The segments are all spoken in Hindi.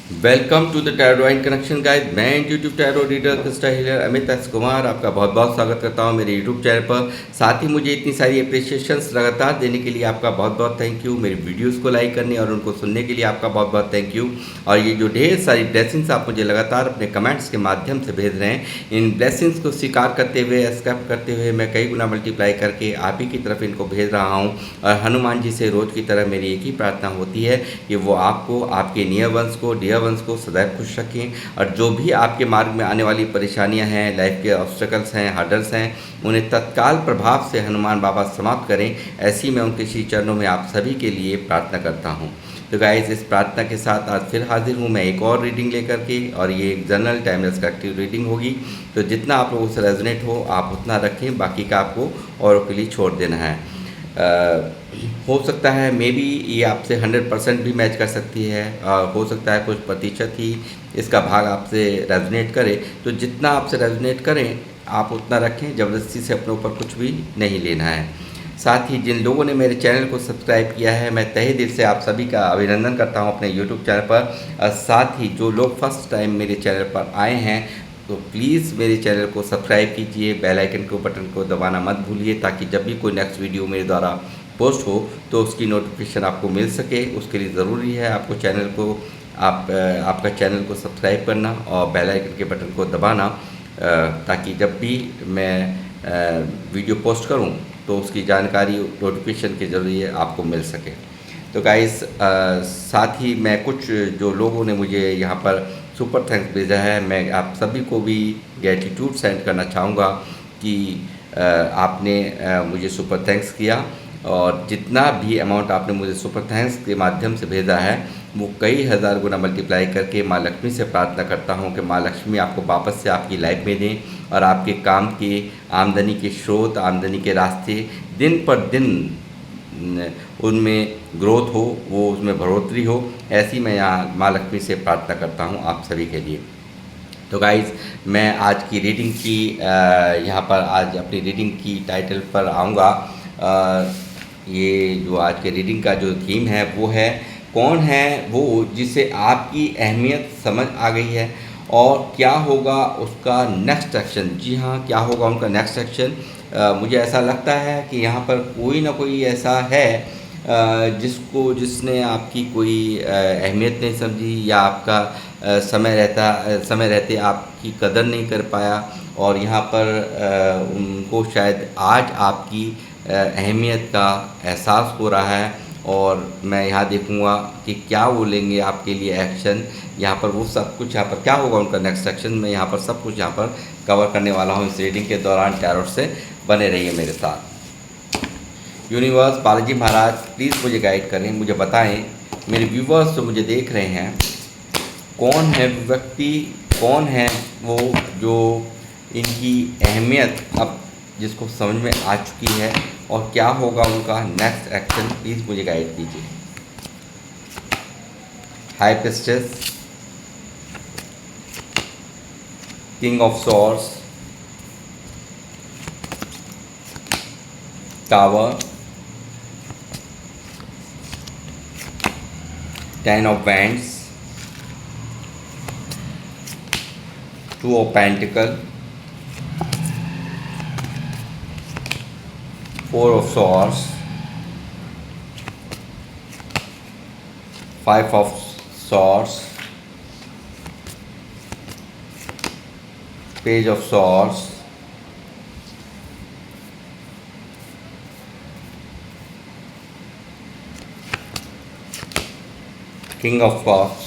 Welcome to the tarot and connection guide. मैं intuitive tarot reader Krishna healer Amit S Kumar आपका बहुत बहुत स्वागत करता हूं मेरे यूट्यूब चैनल पर। साथ ही मुझे इतनी सारी अप्रिसिएशंस लगातार देने के लिए आपका बहुत बहुत थैंक यू। मेरी वीडियोस को लाइक करने और उनको सुनने के लिए आपका बहुत बहुत थैंक यू। और ये जो ढेर सारी ब्लेसिंग्स आप मुझे लगातार अपने कमेंट्स के माध्यम से भेज रहे हैं, इन ब्लेसिंग्स को स्वीकार करते हुए, एक्सेप्ट करते हुए मैं कई गुना मल्टीप्लाई करके आप ही की तरफ इनको भेज रहा हूँ। और हनुमान जी से रोज़ की तरह मेरी एक ही प्रार्थना होती है कि वो आपको, आपके नियर वंश को, डियर वंश को सदैव खुश रखें। और जो भी आपके मार्ग में आने वाली परेशानियां हैं, लाइफ के ऑब्स्टेकल्स हैं, हर्डल्स हैं, उन्हें तत्काल प्रभाव से हनुमान बाबा समाप्त करें। ऐसी मैं उनके श्री चरणों में आप सभी के लिए प्रार्थना करता हूँ। तो गाइस, इस प्रार्थना के साथ आज फिर हाजिर हूँ मैं एक और रीडिंग लेकर के, और ये एक जनरल टाइमलेस कलेक्टिव रीडिंग होगी। तो जितना आप लोगों से रेजोनेट हो आप उतना रखें, बाकी का आपको औरों के लिए छोड़ देना है। हो सकता है मे बी ये आपसे 100% भी मैच कर सकती है, और हो सकता है कुछ प्रतिशत ही इसका भाग आपसे रेजोनेट करे। तो जितना आपसे रेजोनेट करें आप उतना रखें, ज़बरदस्ती से अपने ऊपर कुछ भी नहीं लेना है। साथ ही जिन लोगों ने मेरे चैनल को सब्सक्राइब किया है, मैं तहे दिल से आप सभी का अभिनंदन करता हूं अपने यूट्यूब चैनल पर। और साथ ही जो लोग फर्स्ट टाइम मेरे चैनल पर आए हैं, तो प्लीज़ मेरे चैनल को सब्सक्राइब कीजिए, बेल आइकन को बटन को दबाना मत भूलिए, ताकि जब भी कोई नेक्स्ट वीडियो मेरे द्वारा पोस्ट हो तो उसकी नोटिफिकेशन आपको मिल सके। उसके लिए ज़रूरी है आपको चैनल को, आपका चैनल को सब्सक्राइब करना और बेल आइकन के बटन को दबाना, ताकि जब भी मैं वीडियो पोस्ट करूं तो उसकी जानकारी नोटिफिकेशन के ज़रिए आपको मिल सके। तो गाइस, साथ ही मैं कुछ जो लोगों ने मुझे यहाँ पर सुपर थैंक्स भेजा है, मैं आप सभी को भी ग्रेटिट्यूड सेंड करना चाहूँगा कि आपने मुझे सुपर थैंक्स किया। और जितना भी अमाउंट आपने मुझे सुपर थैंक्स के माध्यम से भेजा है, वो कई हज़ार गुना मल्टीप्लाई करके माँ लक्ष्मी से प्रार्थना करता हूँ कि माँ लक्ष्मी आपको वापस से आपकी लाइफ में दें, और आपके काम के, आमदनी के स्रोत, आमदनी के रास्ते दिन पर दिन उनमें ग्रोथ हो, वो उसमें बढ़ोतरी हो। ऐसी मैं यहाँ माँ लक्ष्मी से प्रार्थना करता हूँ आप सभी के लिए। तो गाइज़, मैं आज की रीडिंग की यहाँ पर आज अपनी रीडिंग की टाइटल पर आऊँगा। ये जो आज के रीडिंग का जो थीम है वो है, कौन है वो जिसे आपकी अहमियत समझ आ गई है और क्या होगा उसका नेक्स्ट एक्शन। जी हाँ, क्या होगा उनका नेक्स्ट एक्शन। मुझे ऐसा लगता है कि यहाँ पर कोई ना कोई ऐसा है जिसने आपकी कोई अहमियत नहीं समझी, या आपका समय रहते आपकी कदर नहीं कर पाया, और यहाँ पर उनको शायद आज आपकी अहमियत का एहसास हो रहा है। और मैं यहाँ देखूँगा कि क्या वो लेंगे आपके लिए एक्शन। यहाँ पर वो सब कुछ, यहाँ पर क्या होगा उनका नेक्स्ट एक्शन, मैं यहाँ पर सब कुछ यहाँ पर कवर करने वाला हूँ इस रीडिंग के दौरान। टैरोट से बने रहिए मेरे साथ। यूनिवर्स, बालाजी महाराज, प्लीज़ मुझे गाइड करें, मुझे बताएं, मेरे व्यूवर्स जो मुझे देख रहे हैं, कौन है व्यक्ति, कौन है वो जो इनकी अहमियत अब जिसको समझ में आ चुकी है, और क्या होगा उनका नेक्स्ट एक्शन। प्लीज़ मुझे गाइड कीजिए। High priestess, king of swords, tower, 10 of wands, 2 of pentacle, 4 of swords, 5 of swords, page of swords, king of cups,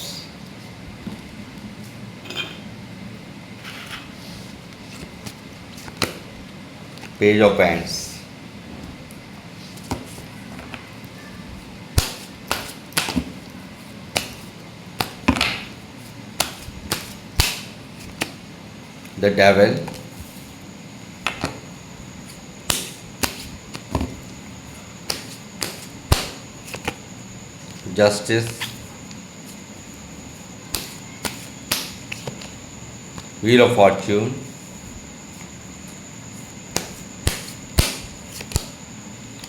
page of wands। The devil, justice, wheel of fortune,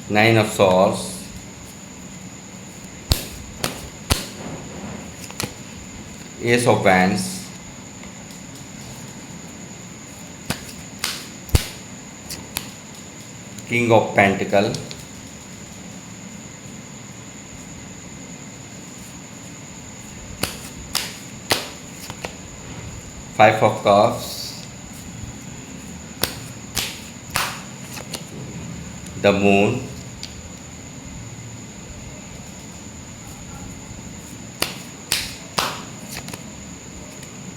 nine of swords, ace of wands, king of pentacle, five of cups, the moon,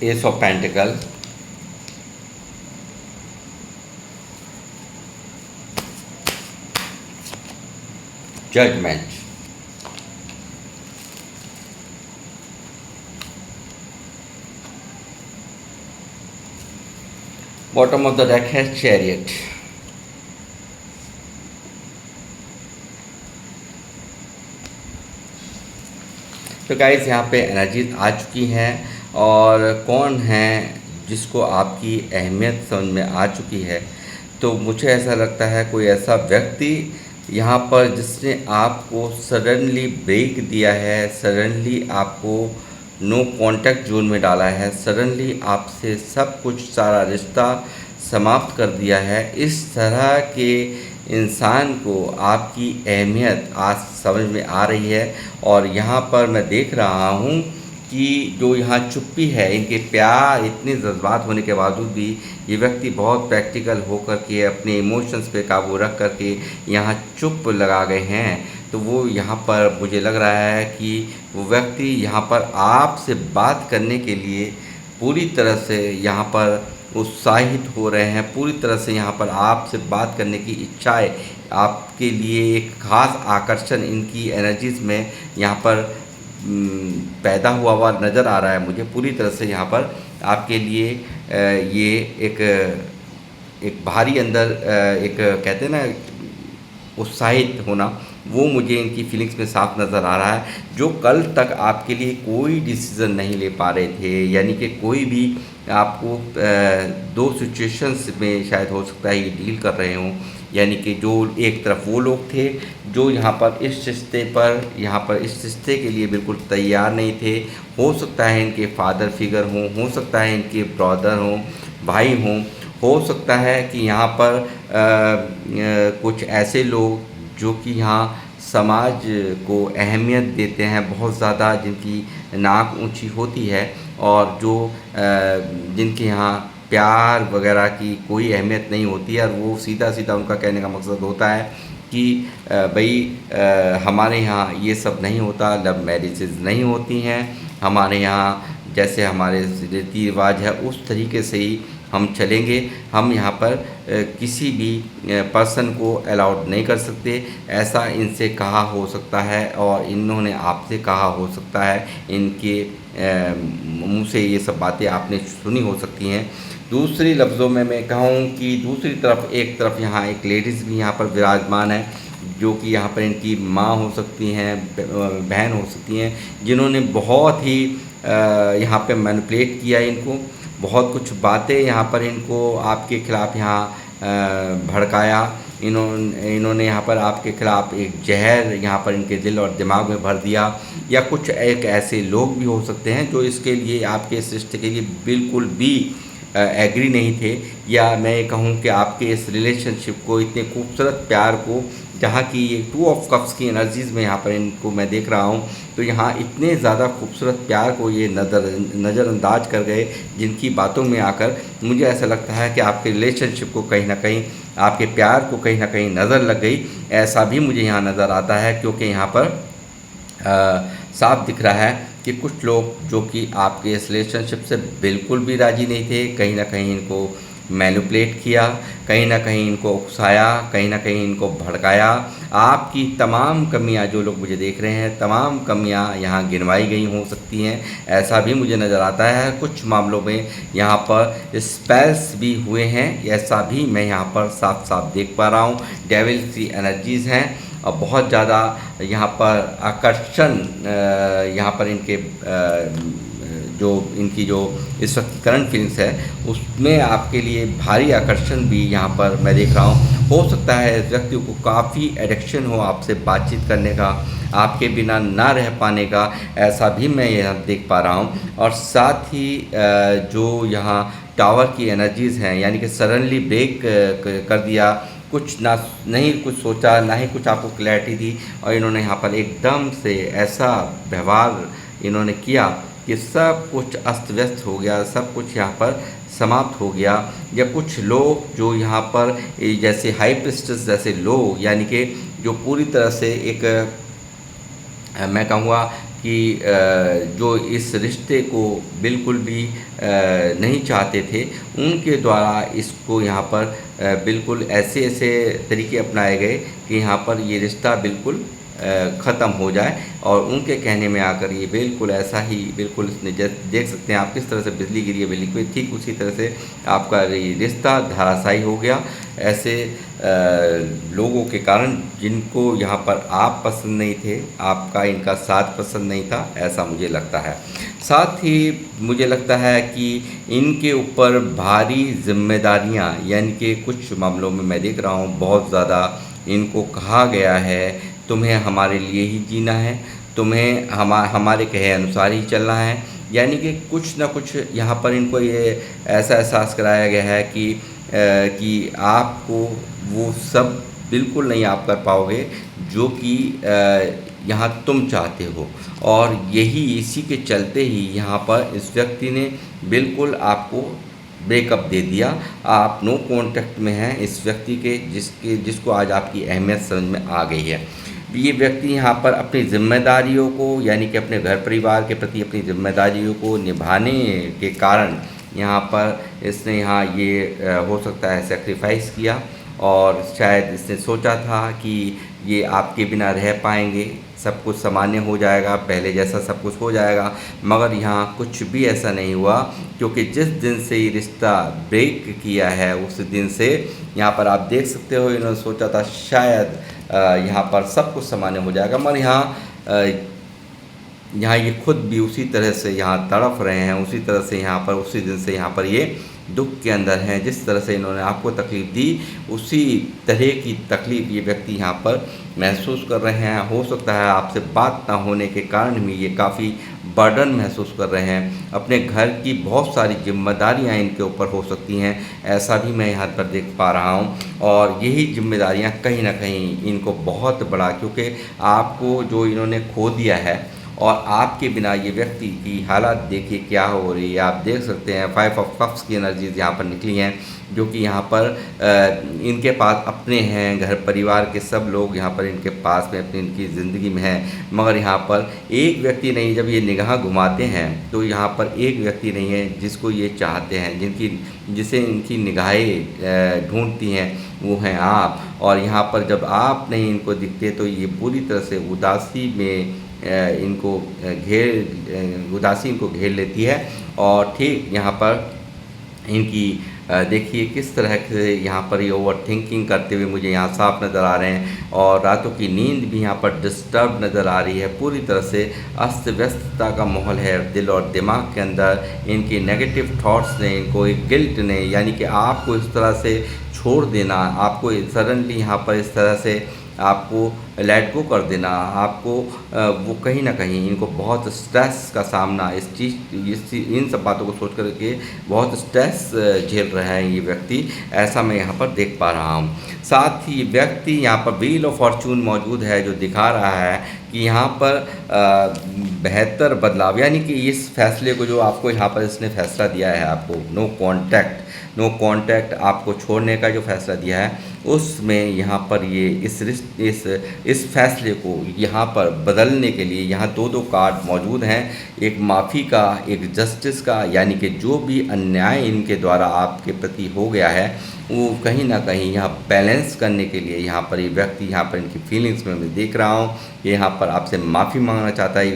ace of pentacle, judgement. Bottom of the deck है चैरियट। तो गाइस यहाँ पे एनर्जीज आ चुकी हैं और कौन है जिसको आपकी अहमियत समझ में आ चुकी है। तो मुझे ऐसा लगता है कोई ऐसा व्यक्ति यहाँ पर जिसने आपको सडनली ब्रेक दिया है, सडनली आपको नो कांटेक्ट जोन में डाला है, सडनली आपसे सब कुछ सारा रिश्ता समाप्त कर दिया है। इस तरह के इंसान को आपकी अहमियत आज समझ में आ रही है। और यहाँ पर मैं देख रहा हूँ कि जो यहाँ चुप्पी है, इनके प्यार इतने जज्बात होने के बावजूद भी ये व्यक्ति बहुत प्रैक्टिकल होकर के अपने इमोशंस पे काबू रख कर के यहाँ चुप लगा गए हैं। तो वो यहाँ पर मुझे लग रहा है कि वो व्यक्ति यहाँ पर आपसे बात करने के लिए पूरी तरह से यहाँ पर उत्साहित हो रहे हैं, पूरी तरह से यहाँ पर आपसे बात करने की इच्छाएं, आपके लिए एक ख़ास आकर्षण इनकी एनर्जीज़ में यहाँ पर पैदा हुआ नज़र आ रहा है मुझे। पूरी तरह से यहाँ पर आपके लिए ये एक भारी अंदर एक कहते हैं ना उत्साहित होना, वो मुझे इनकी फीलिंग्स में साफ नज़र आ रहा है। जो कल तक आपके लिए कोई डिसीज़न नहीं ले पा रहे थे, यानी कि कोई भी आपको दो सिचुएशंस में शायद हो सकता है ये डील कर रहे हों। यानी कि जो एक तरफ वो लोग थे जो यहाँ पर इस रिश्ते के लिए बिल्कुल तैयार नहीं थे। हो सकता है इनके फादर फिगर हों, हो सकता है इनके ब्रदर हों, भाई हों, हो सकता है कि यहाँ पर कुछ ऐसे लोग जो कि यहाँ समाज को अहमियत देते हैं बहुत ज़्यादा, जिनकी नाक ऊंची होती है और जो जिनके यहाँ प्यार वगैरह की कोई अहमियत नहीं होती है। और वो सीधा सीधा उनका कहने का मकसद होता है कि भाई हमारे यहाँ ये सब नहीं होता, लव मैरिजेज़ नहीं होती हैं, हमारे यहाँ जैसे हमारे रीति रिवाज है उस तरीके से ही हम चलेंगे, हम यहाँ पर किसी भी पर्सन को अलाउड नहीं कर सकते। ऐसा इनसे कहा हो सकता है और इन्होंने आपसे कहा हो सकता है, इनके मुँह से ये सब बातें आपने सुनी हो सकती हैं। दूसरी लफ्ज़ों में मैं कहूँ कि दूसरी तरफ एक तरफ यहाँ एक लेडीज़ भी यहाँ पर विराजमान है, जो कि यहाँ पर इनकी माँ हो सकती हैं, बहन हो सकती हैं, जिन्होंने बहुत ही यहाँ पे मैनिपुलेट किया इनको, बहुत कुछ बातें यहाँ पर इनको आपके ख़िलाफ़ यहाँ भड़काया। इन्होंने यहाँ पर आपके ख़िलाफ़ एक जहर यहाँ पर इनके दिल और दिमाग में भर दिया। या कुछ एक ऐसे लोग भी हो सकते हैं जो इसके लिए आपके इस रिश्ते के लिए बिल्कुल भी एग्री नहीं थे, या मैं ये कहूँ कि आपके इस रिलेशनशिप को, इतने खूबसूरत प्यार को, जहाँ की ये टू ऑफ कप्स की एनर्जीज़ में यहाँ पर इनको मैं देख रहा हूँ, तो यहाँ इतने ज़्यादा खूबसूरत प्यार को ये नज़रअंदाज कर गए, जिनकी बातों में आकर मुझे ऐसा लगता है कि आपके रिलेशनशिप को कहीं ना कहीं, आपके प्यार को कहीं ना कहीं नज़र लग गई। ऐसा भी मुझे यहाँ नज़र आता है, क्योंकि यहाँ पर साफ दिख रहा है कि कुछ लोग जो कि आपके इस रिलेशनशिप से बिल्कुल भी राज़ी नहीं थे, कहीं ना कहीं इनको मैनिपुलेट किया, कहीं ना कहीं इनको उकसाया, कहीं ना कहीं इनको भड़काया। आपकी तमाम कमियां, जो लोग मुझे देख रहे हैं, तमाम कमियां यहाँ गिनवाई गई हो सकती हैं, ऐसा भी मुझे नज़र आता है। कुछ मामलों में यहाँ पर स्पेल्स भी हुए हैं, ऐसा भी मैं यहाँ पर साफ साफ देख पा रहा हूँ। डेविल की एनर्जीज़ हैं और बहुत ज़्यादा यहाँ पर आकर्षण, यहाँ पर इनके जो इनकी जो इस वक्त की करंट फीलिंग्स है उसमें आपके लिए भारी आकर्षण भी यहाँ पर मैं देख रहा हूँ। हो सकता है इस व्यक्ति को काफ़ी एडिक्शन हो आपसे बातचीत करने का, आपके बिना ना रह पाने का, ऐसा भी मैं यहाँ देख पा रहा हूँ। और साथ ही जो यहाँ टावर की एनर्जीज़ हैं, यानी कि सडनली ब्रेक कर दिया, कुछ ना नहीं कुछ सोचा, ना ही कुछ आपको क्लैरिटी दी, और इन्होंने यहाँ पर एकदम से ऐसा व्यवहार इन्होंने किया कि सब कुछ अस्त व्यस्त हो गया, सब कुछ यहाँ पर समाप्त हो गया। या कुछ लोग जो यहाँ पर जैसे हाई प्रीस्टेस जैसे लोग, यानी कि जो पूरी तरह से एक मैं कहूँगा कि जो इस रिश्ते को बिल्कुल भी नहीं चाहते थे, उनके द्वारा इसको यहाँ पर बिल्कुल ऐसे ऐसे तरीके अपनाए गए कि यहाँ पर ये रिश्ता बिल्कुल ख़त्म हो जाए। और उनके कहने में आकर ये बिल्कुल ऐसा ही बिल्कुल इसने देख सकते हैं आप किस तरह से बिजली गिरी है, बिल्कुल ठीक उसी तरह से आपका ये रिश्ता धराशायी हो गया। ऐसे लोगों के कारण जिनको यहाँ पर आप पसंद नहीं थे, आपका इनका साथ पसंद नहीं था, ऐसा मुझे लगता है। साथ ही मुझे लगता है कि इनके ऊपर भारी जिम्मेदारियाँ, यानी कि कुछ मामलों में मैं देख रहा हूँ बहुत ज़्यादा इनको कहा गया है तुम्हें हमारे लिए ही जीना है, तुम्हें हमारे कहे अनुसार ही चलना है। यानी कि कुछ ना कुछ यहाँ पर इनको ये ऐसा एहसास कराया गया है कि आपको वो सब बिल्कुल नहीं आप कर पाओगे जो कि यहाँ तुम चाहते हो। और यही इसी के चलते ही यहाँ पर इस व्यक्ति ने बिल्कुल आपको ब्रेकअप दे दिया। आप नो कांटेक्ट में हैं इस व्यक्ति के जिसको आज आपकी अहमियत समझ में आ गई है। ये व्यक्ति यहाँ पर अपनी ज़िम्मेदारियों को, यानी कि अपने घर परिवार के प्रति अपनी ज़िम्मेदारियों को निभाने के कारण यहाँ पर इसने यहाँ ये हो सकता है सेक्रीफाइस किया। और शायद इसने सोचा था कि ये आपके बिना रह पाएंगे, सब कुछ सामान्य हो जाएगा, पहले जैसा सब कुछ हो जाएगा, मगर यहाँ कुछ भी ऐसा नहीं हुआ। क्योंकि जिस दिन से ये रिश्ता ब्रेक किया है उस दिन से यहाँ पर आप देख सकते हो इन्होंने सोचा था शायद यहाँ पर सब कुछ सामान्य हो जाएगा, मगर यहाँ ये खुद भी उसी तरह से यहाँ तड़फ रहे हैं, उसी तरह से यहाँ पर उसी दिन से यहाँ पर ये दुख के अंदर हैं। जिस तरह से इन्होंने आपको तकलीफ़ दी उसी तरह की तकलीफ़ ये व्यक्ति यहाँ पर महसूस कर रहे हैं। हो सकता है आपसे बात ना होने के कारण भी ये काफ़ी बर्डन महसूस कर रहे हैं, अपने घर की बहुत सारी जिम्मेदारियां इनके ऊपर हो सकती हैं, ऐसा भी मैं यहाँ पर देख पा रहा हूँ। और यही जिम्मेदारियां कहीं ना कहीं इनको बहुत बड़ा, क्योंकि आपको जो इन्होंने खो दिया है और आपके बिना ये व्यक्ति की हालत देखिए क्या हो रही है। आप देख सकते हैं 5 ऑफ कप्स की एनर्जीज यहाँ पर निकली हैं, जो कि यहाँ पर इनके पास अपने हैं, घर परिवार के सब लोग यहाँ पर इनके पास में अपनी इनकी ज़िंदगी में हैं, मगर यहाँ पर एक व्यक्ति नहीं। जब ये निगाह घुमाते हैं तो यहाँ पर एक व्यक्ति नहीं है जिसको ये चाहते हैं, जिसे इनकी निगाहें ढूंढती हैं, वो हैं आप। और यहाँ पर जब आप नहीं इनको दिखते तो ये पूरी तरह से उदासी में उदासी इनको घेर लेती है। और ठीक यहाँ पर इनकी देखिए किस तरह से यहाँ पर ये ओवर थिंकिंग करते हुए मुझे यहाँ साफ नज़र आ रहे हैं। और रातों की नींद भी यहाँ पर डिस्टर्ब नज़र आ रही है, पूरी तरह से अस्त व्यस्तता का माहौल है दिल और दिमाग के अंदर। इनकी नेगेटिव थॉट्स ने इनको एक गिल्ट ने, यानी कि आपको इस तरह से छोड़ देना, आपको सडनली यहाँ पर इस तरह से आपको लेट गो कर देना, आपको वो कहीं ना कहीं इनको बहुत स्ट्रेस का सामना इन सब बातों को सोच कर के बहुत स्ट्रेस झेल रहा है ये व्यक्ति, ऐसा मैं यहाँ पर देख पा रहा हूँ। साथ ही व्यक्ति यहाँ पर व्हील ऑफ फॉर्चून मौजूद है, जो दिखा रहा है कि यहाँ पर बेहतर बदलाव, यानी कि इस फैसले को जो आपको यहाँ पर इसने फैसला दिया है, आपको नो कॉन्टैक्ट आपको छोड़ने का जो फैसला दिया है, उसमें यहाँ पर ये इस फैसले को यहाँ पर बदलने के लिए यहाँ दो कार्ड मौजूद हैं, एक माफ़ी का, एक जस्टिस का, यानी कि जो भी अन्याय इनके द्वारा आपके प्रति हो गया है वो कहीं ना कहीं यहाँ बैलेंस करने के लिए यहाँ पर ये व्यक्ति यहाँ पर इनकी फीलिंग्स में मैं देख रहा हूँ कि यहाँ पर आपसे माफ़ी मांगना चाहता है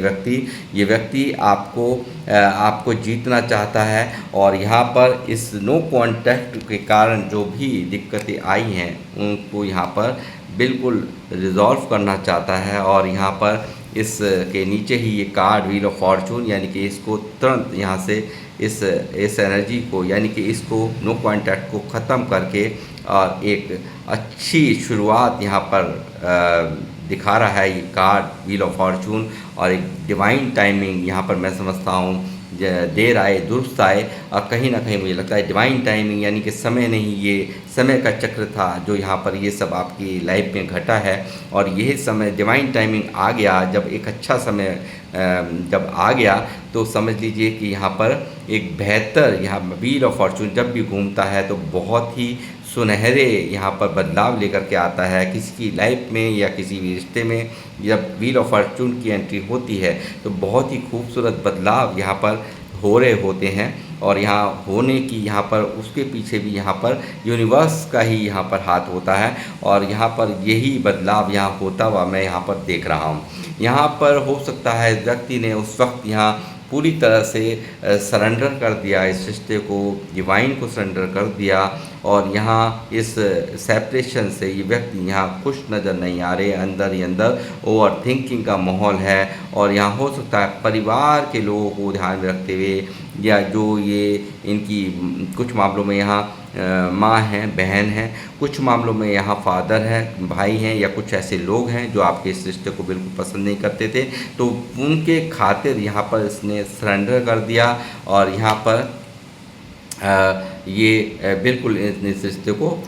ये व्यक्ति आपको जीतना चाहता है। और यहाँ पर इस नो कॉन्टैक्ट के कारण जो भी दिक्कतें आई हैं उनको यहाँ पर बिल्कुल रिज़ॉल्व करना चाहता है। और यहाँ पर इस के नीचे ही ये कार्ड व्हील ऑफ फॉर्चून, यानी कि इसको तुरंत यहाँ से इस एनर्जी को, यानी कि इसको नो कॉन्टैक्ट को ख़त्म करके और एक अच्छी शुरुआत यहाँ पर दिखा रहा है ये कार्ड व्हील ऑफ फॉर्चून। और एक डिवाइन टाइमिंग यहाँ पर मैं समझता हूँ, देर आए दुरुस्त आए, और कहीं ना कहीं मुझे लगता है डिवाइन टाइमिंग यानी कि समय नहीं, ये समय का चक्र था जो यहाँ पर ये सब आपकी लाइफ में घटा है। और यही समय डिवाइन टाइमिंग आ गया, जब एक अच्छा समय जब आ गया तो समझ लीजिए कि यहाँ पर एक बेहतर, यहाँ व्हील ऑफ फॉर्चून जब भी घूमता है तो बहुत ही सुनहरे यहाँ पर बदलाव लेकर के आता है किसी की लाइफ में या किसी भी रिश्ते में। जब व्हील ऑफ फॉर्चून की एंट्री होती है तो बहुत ही खूबसूरत बदलाव यहाँ पर हो रहे होते हैं। और यहाँ होने की यहाँ पर उसके पीछे भी यहाँ पर यूनिवर्स का ही यहाँ पर हाथ होता है, और यहाँ पर यही बदलाव यहाँ होता हुआ मैं यहाँ पर देख रहा हूँ। यहाँ पर हो सकता है व्यक्ति ने उस वक्त यहाँ पूरी तरह से सरेंडर कर दिया, इस रिश्ते को, डिवाइन को सरेंडर कर दिया, और यहाँ इस सेपरेशन से ये व्यक्ति यहाँ खुश नज़र नहीं आ रहे, अंदर ही अंदर ओवर थिंकिंग का माहौल है। और यहाँ हो सकता है परिवार के लोगों को ध्यान में रखते हुए, या जो ये इनकी कुछ मामलों में यहाँ माँ हैं, बहन हैं, कुछ मामलों में यहाँ फादर हैं, भाई हैं, या कुछ ऐसे लोग हैं जो आपके इस रिश्ते को बिल्कुल पसंद नहीं करते थे, तो उनके खातिर यहाँ पर इसने सरेंडर कर दिया। और यहाँ पर ये बिल्कुल इस रिश्ते को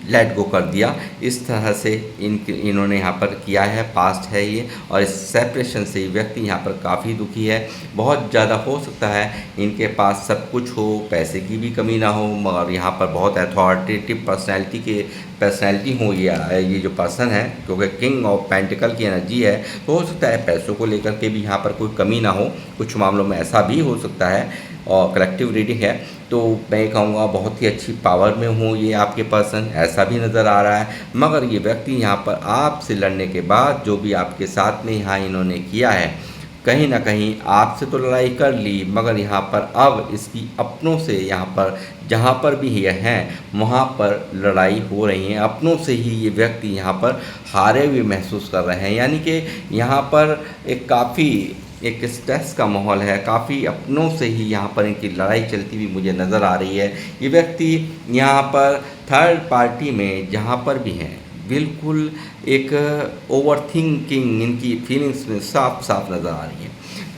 लेट गो कर दिया। इस तरह से इन्होंने यहाँ पर किया है, पास्ट है ये। और इस सेपरेशन से व्यक्ति यहाँ पर काफ़ी दुखी है, बहुत ज़्यादा। हो सकता है इनके पास सब कुछ हो, पैसे की भी कमी ना हो, मगर यहाँ पर बहुत अथॉरिटेटिव पर्सनैलिटी हो ये जो पर्सन है, क्योंकि किंग ऑफ पेंटिकल की एनर्जी है, तो हो सकता है पैसों को लेकर के भी यहाँ पर कोई कमी ना हो, कुछ मामलों में ऐसा भी हो सकता है। और कलेक्टिव रीडिंग है तो मैं कहूँगा बहुत ही अच्छी पावर में हूँ ये आपके पर्सन, ऐसा भी नज़र आ रहा है। मगर ये व्यक्ति यहाँ पर आपसे लड़ने के बाद जो भी आपके साथ में यहाँ इन्होंने किया है, कहीं ना कहीं आपसे तो लड़ाई कर ली, मगर यहाँ पर अब इसकी अपनों से यहाँ पर जहाँ पर भी ये हैं वहाँ पर लड़ाई हो रही है। अपनों से ही ये व्यक्ति यहाँ पर हारे हुए महसूस कर रहे हैं, यानी कि यहाँ पर एक स्ट्रेस का माहौल है, काफ़ी अपनों से ही यहाँ पर इनकी लड़ाई चलती हुई मुझे नज़र आ रही है। ये व्यक्ति यहाँ पर थर्ड पार्टी में जहाँ पर भी हैं, बिल्कुल एक ओवर थिंकिंग इनकी फीलिंग्स में साफ साफ नज़र आ रही है।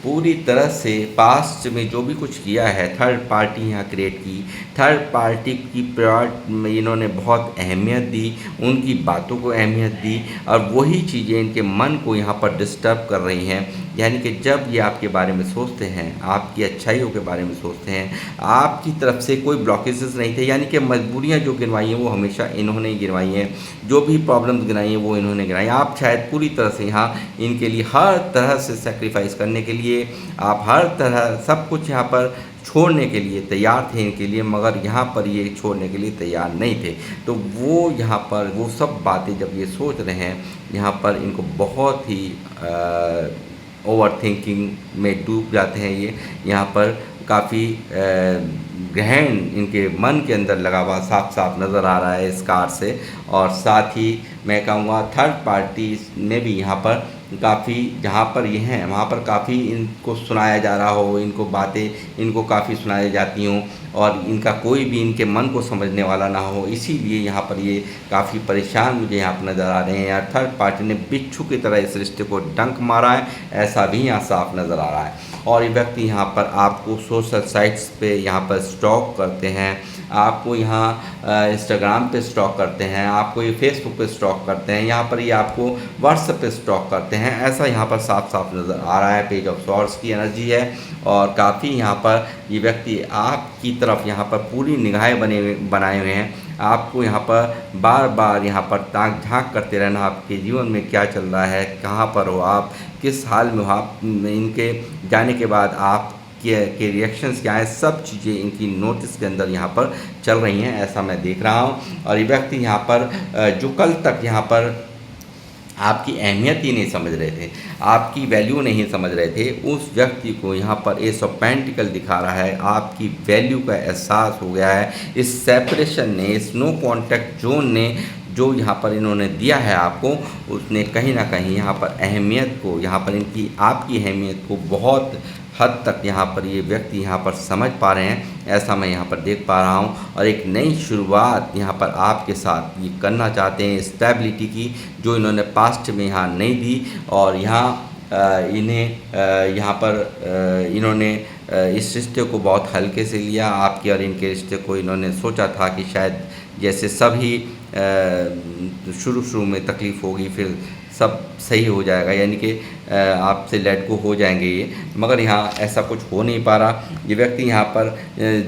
पूरी तरह से पास्ट में जो भी कुछ किया है, थर्ड पार्टी यहाँ क्रिएट की, थर्ड पार्टी की प्रायोरिटी इन्होंने बहुत अहमियत दी, उनकी बातों को अहमियत दी, और वही चीज़ें इनके मन को यहाँ पर डिस्टर्ब कर रही हैं। यानी कि जब ये आपके बारे में सोचते हैं, आपकी अच्छाइयों के बारे में सोचते हैं, आपकी तरफ से कोई ब्लॉकेजेस नहीं थे, यानी कि मजबूरियाँ जो गिनवाई हैं वो हमेशा इन्होंने ही गिनवाई हैं, जो भी प्रॉब्लम्स गिनाई हैं वो इन्होंने गिनाई। आप शायद पूरी तरह से यहाँ इनके लिए हर तरह से सेक्रीफाइस करने के लिए, आप हर तरह सब कुछ यहाँ पर छोड़ने के लिए तैयार थे इनके लिए, मगर यहाँ पर ये छोड़ने के लिए तैयार नहीं थे। तो वो यहाँ पर वो सब बातें जब ये सोच रहे हैं, यहाँ पर इनको बहुत ही ओवर थिंकिंग में डूब जाते हैं ये। यहाँ पर काफ़ी गहन इनके मन के अंदर लगा हुआ साफ साफ नज़र आ रहा है इस कार्ड से। और साथ ही मैं कहूँगा थर्ड पार्टी में भी यहाँ पर काफ़ी, जहाँ पर ये हैं वहाँ पर काफ़ी इनको सुनाया जा रहा हो, इनको बातें इनको काफ़ी सुनाई जाती हों, और इनका कोई भी इनके मन को समझने वाला ना हो, इसीलिए यहाँ पर ये काफ़ी परेशान मुझे यहाँ पर नज़र आ रहे हैं। यार थर्ड पार्टी ने बिच्छू की तरह इस रिश्ते को डंक मारा है, ऐसा भी यहाँ साफ नज़र आ रहा है। और ये व्यक्ति यहाँ पर आपको सोशल साइट्स पे यहाँ पर स्टॉक करते हैं, आपको यहाँ इंस्टाग्राम पे स्टॉक करते हैं, आपको ये फेसबुक पे स्टॉक करते हैं, यहाँ पर ये आपको व्हाट्सएप पे स्टॉक करते हैं, ऐसा यहाँ पर साफ साफ नज़र आ रहा है। पेज ऑफ सॉर्ड्स की एनर्जी है, और काफ़ी यहाँ पर ये व्यक्ति आपकी तरफ यहाँ पर पूरी निगाहें बनाए हुए हैं। आपको यहाँ पर बार बार यहाँ पर ताक झाँक करते रहना, आपके जीवन में क्या चल रहा है, कहाँ पर हो आप, किस हाल में हो आप, इनके जाने के बाद आप के रिएक्शंस क्या हैं, सब चीज़ें इनकी नोटिस के अंदर यहाँ पर चल रही हैं, ऐसा मैं देख रहा हूँ। और ये व्यक्ति यहाँ पर जो कल तक यहाँ पर आपकी अहमियत ही नहीं समझ रहे थे, आपकी वैल्यू नहीं समझ रहे थे, उस व्यक्ति को यहाँ पर एस ऑफ पेंटिकल दिखा रहा है, आपकी वैल्यू का एहसास हो गया है। इस सेपरेशन ने, इस नो कॉन्टैक्ट जोन ने जो यहाँ पर इन्होंने दिया है आपको, उसने कहीं न कहीं यहाँ पर अहमियत को, यहाँ पर इनकी आपकी अहमियत को बहुत हद तक यहाँ पर ये व्यक्ति यहाँ पर समझ पा रहे हैं, ऐसा मैं यहाँ पर देख पा रहा हूँ। और एक नई शुरुआत यहाँ पर आपके साथ ये करना चाहते हैं स्टेबिलिटी की, जो इन्होंने पास्ट में यहाँ नहीं दी। और यहाँ यहाँ पर इन्होंने इस रिश्ते को बहुत हल्के से लिया, आपके और इनके रिश्ते को इन्होंने सोचा था कि शायद जैसे सभी शुरू में तकलीफ़ होगी, फिर सब सही हो जाएगा, यानी कि आपसे लेट गो हो जाएंगे ये। मगर यहाँ ऐसा कुछ हो नहीं पा रहा। ये व्यक्ति यहाँ पर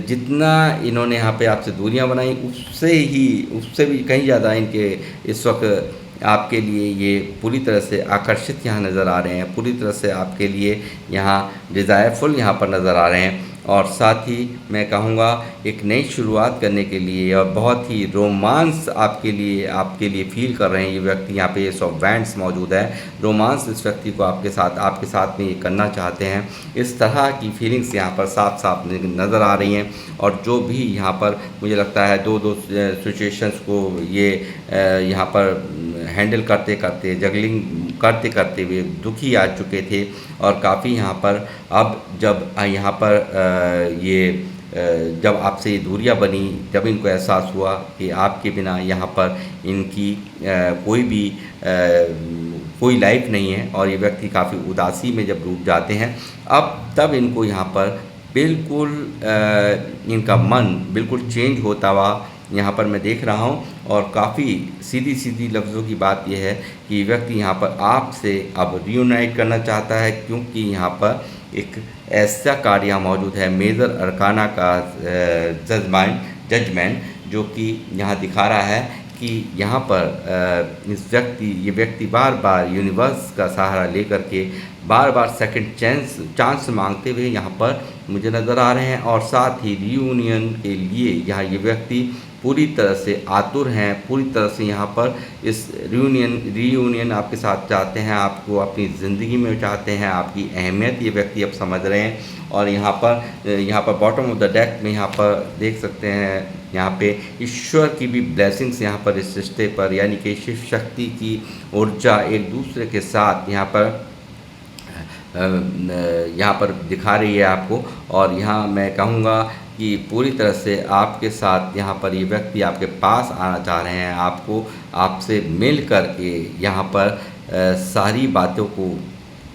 जितना इन्होंने यहाँ पे आपसे दूरियां बनाई, उससे भी कहीं ज़्यादा इनके इस वक्त आपके लिए ये पूरी तरह से आकर्षित यहाँ नज़र आ रहे हैं, पूरी तरह से आपके लिए यहाँ डिज़ायरफुल यहाँ पर नज़र आ रहे हैं। और साथ ही मैं कहूँगा एक नई शुरुआत करने के लिए और बहुत ही रोमांस आपके लिए फ़ील कर रहे हैं ये व्यक्ति। यहाँ पे ये ऑफ वैंड्स मौजूद है, रोमांस इस व्यक्ति को आपके साथ में ये करना चाहते हैं। इस तरह की फीलिंग्स यहाँ पर साफ साफ नज़र आ रही हैं। और जो भी यहाँ पर मुझे लगता है दो सिचुएशंस को ये यहाँ पर हैंडल करते करते, जगलिंग करते करते हुए दुखी आ चुके थे। और काफ़ी यहाँ पर अब जब यहाँ पर जब आपसे ये दूरियां बनी, जब इनको एहसास हुआ कि आपके बिना यहाँ पर इनकी कोई लाइफ नहीं है, और ये व्यक्ति काफ़ी उदासी में जब डूब जाते हैं, तब इनको यहाँ पर बिल्कुल इनका मन बिल्कुल चेंज होता हुआ यहाँ पर मैं देख रहा हूँ। और काफ़ी सीधी लफ्ज़ों की बात यह है कि व्यक्ति यहाँ पर आपसे अब रियूनाइट करना चाहता है, क्योंकि यहाँ पर एक ऐसा कार्ड यहाँ मौजूद है, मेजर अरकाना का जजमेंट, जो कि यहाँ दिखा रहा है कि यहाँ पर ये व्यक्ति बार बार यूनिवर्स का सहारा लेकर के बार बार सेकंड चांस मांगते हुए यहाँ पर मुझे नज़र आ रहे हैं। और साथ ही रियूनियन के लिए यहाँ ये व्यक्ति पूरी तरह से आतुर हैं, पूरी तरह से यहाँ पर इस रियूनियन आपके साथ चाहते हैं, आपको अपनी ज़िंदगी में चाहते हैं, आपकी अहमियत ये व्यक्ति अब समझ रहे हैं। और यहाँ पर बॉटम ऑफ द डेक में यहाँ पर देख सकते हैं, यहाँ पे ईश्वर की भी ब्लेसिंग्स यहाँ पर इस रिश्ते पर, यानी कि शिव शक्ति की ऊर्जा एक दूसरे के साथ यहाँ पर दिखा रही है आपको। और यहाँ मैं कहूँगा कि पूरी तरह से आपके साथ यहाँ पर ये व्यक्ति आपके पास आना चाह रहे हैं, आपसे मिल कर के यहाँ पर सारी बातों को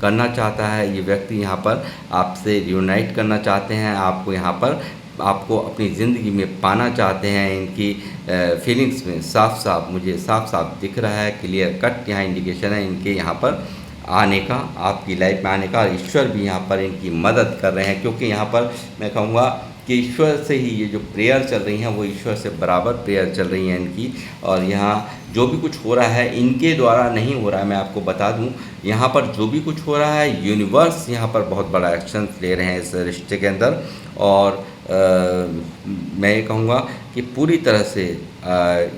करना चाहता है ये व्यक्ति। यहाँ पर आपसे रियूनाइट करना चाहते हैं, आपको अपनी ज़िंदगी में पाना चाहते हैं। इनकी फीलिंग्स में मुझे साफ दिख रहा है, क्लियर कट यहाँ इंडिकेशन है इनके यहाँ पर आने का, आपकी लाइफ में आने का। और ईश्वर भी यहाँ पर इनकी मदद कर रहे हैं, क्योंकि यहाँ पर मैं कहूँगा कि ईश्वर से ही ये जो प्रेयर चल रही हैं वो ईश्वर से बराबर प्रेयर चल रही हैं इनकी। और यहाँ जो भी कुछ हो रहा है इनके द्वारा नहीं हो रहा है, मैं आपको बता दूं, यहाँ पर जो भी कुछ हो रहा है यूनिवर्स यहाँ पर बहुत बड़ा एक्शन ले रहे हैं इस रिश्ते के अंदर। और मैं ये कहूँगा कि पूरी तरह से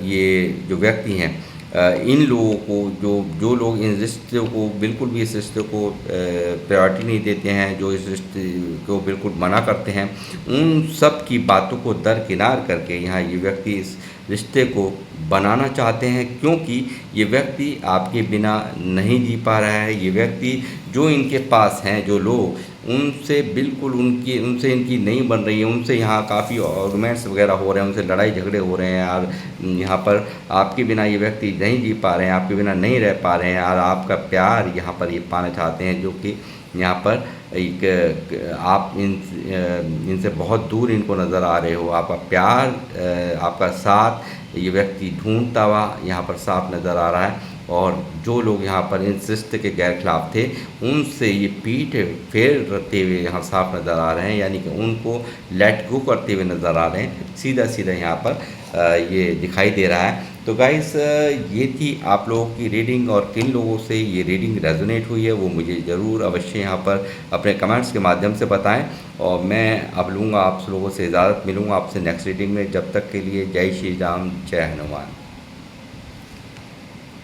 ये जो व्यक्ति हैं, इन लोगों को जो लोग इन रिश्तों को बिल्कुल भी इस रिश्ते को प्रायोरिटी नहीं देते हैं, जो इस रिश्ते को बिल्कुल मना करते हैं, उन सब की बातों को दरकिनार करके यहाँ ये व्यक्ति इस रिश्ते को बनाना चाहते हैं, क्योंकि ये व्यक्ति आपके बिना नहीं जी पा रहा है। ये व्यक्ति जो इनके पास हैं, जो लोग उनसे बिल्कुल उनसे इनकी नहीं बन रही है, उनसे यहाँ काफ़ी आर्गूमेंट्स वगैरह हो रहे हैं, उनसे लड़ाई झगड़े हो रहे हैं। और यहाँ पर आपके बिना ये व्यक्ति नहीं जी पा रहे हैं, आपके बिना नहीं रह पा रहे हैं, और आपका प्यार यहाँ पर ये पाना चाहते हैं, जो कि यहाँ पर आप इनसे बहुत दूर इनको नज़र आ रहे हो। आपका प्यार, आपका साथ ये व्यक्ति ढूंढता हुआ यहाँ पर साफ नज़र आ रहा है। और जो लोग यहाँ पर इन रिश्ते के गैर खिलाफ थे, उनसे ये पीठ फेरते हुए यहाँ साफ नज़र आ रहे हैं, यानी कि उनको लेट गो करते हुए नज़र आ रहे हैं। सीधा यहाँ पर ये दिखाई दे रहा है। तो गाइस, ये थी आप लोगों की रीडिंग, और किन लोगों से ये रीडिंग रेजोनेट हुई है वो मुझे ज़रूर अवश्य यहाँ पर अपने कमेंट्स के माध्यम से बताएं। और मैं अब लूँगा आप लोगों से इजाज़त, मिलूँगा आपसे नेक्स्ट रीडिंग में। जब तक के लिए जय श्री राम, जय हनुमान।